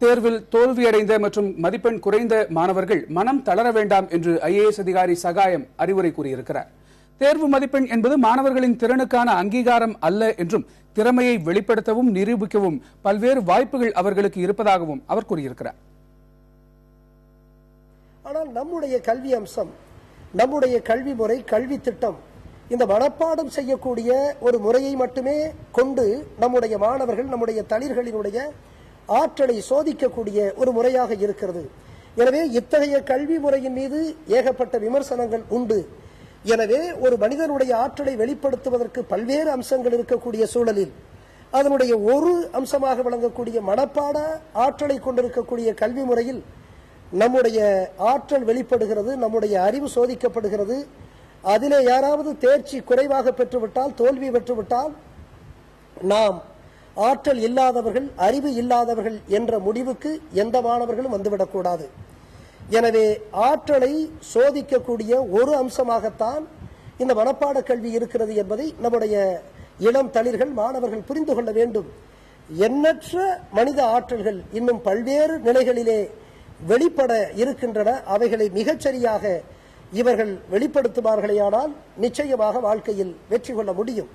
தேர்வில் தோல்வியடைந்த மற்றும் மதிப்பெண் குறைந்த மாணவர்கள் மனம் தளர வேண்டாம் என்று IAS அதிகாரி சகாயம் அறிவுரை கூறியிருக்கிறார். தேர்வு மதிப்பெண் என்பது மாணவர்களின் திறனுக்கான அங்கீகாரம் அல்ல என்றும் திறமையை வெளிப்படுத்தவும் நிரூபிக்கவும் பல்வேறு வாய்ப்புகள் அவர்களுக்கு இருப்பதாகவும் அவர் கூறியிருக்கிறார். ஆனால் நம்முடைய கல்வி அம்சம், நம்முடைய கல்வி முறை, கல்வி திட்டம் இந்த மனப்பாடம் செய்யக்கூடிய ஒரு முறையை மட்டுமே கொண்டு நம்முடைய மாணவர்கள், நம்முடைய தளிர்களினுடைய ஆற்றலை சோதிக்கக்கூடிய ஒரு முறையாக இருக்கிறது. எனவே இத்தகைய கல்வி முறையின் மீது ஏகப்பட்ட விமர்சனங்கள் உண்டு. எனவே ஒரு மனிதனுடைய ஆற்றலை வெளிப்படுத்துவதற்கு பல்வேறு அம்சங்கள் இருக்கக்கூடிய சூழலில் அதனுடைய ஒரு அம்சமாக விளங்கக்கூடிய மனப்பாட ஆற்றலை கொண்டிருக்கக்கூடிய கல்வி முறையில் நம்முடைய ஆற்றல் வெளிப்படுகிறது, நம்முடைய அறிவு சோதிக்கப்படுகிறது. அதிலே யாராவது தேர்ச்சி குறைவாக பெற்றுவிட்டால், தோல்வி பெற்றுவிட்டால் நாம் ஆற்றல் இல்லாதவர்கள், அறிவு இல்லாதவர்கள் என்ற முடிவுக்கு எந்த மாணவர்களும் வந்துவிடக்கூடாது. எனவே ஆற்றலை சோதிக்கக்கூடிய ஒரு அம்சமாகத்தான் இந்த மனப்பாட கல்வி இருக்கிறது என்பதை நம்முடைய இளம் தளிர்கள், மாணவர்கள் புரிந்து கொள்ள வேண்டும். எண்ணற்ற மனித ஆற்றல்கள் இன்னும் பல்வேறு நிலைகளிலே வெளிப்பட இருக்கின்றன. அவைகளை மிகச்சரியாக இவர்கள் வெளிப்படுத்துவார்களேயானால் நிச்சயமாக வாழ்க்கையில் வெற்றி கொள்ள முடியும்.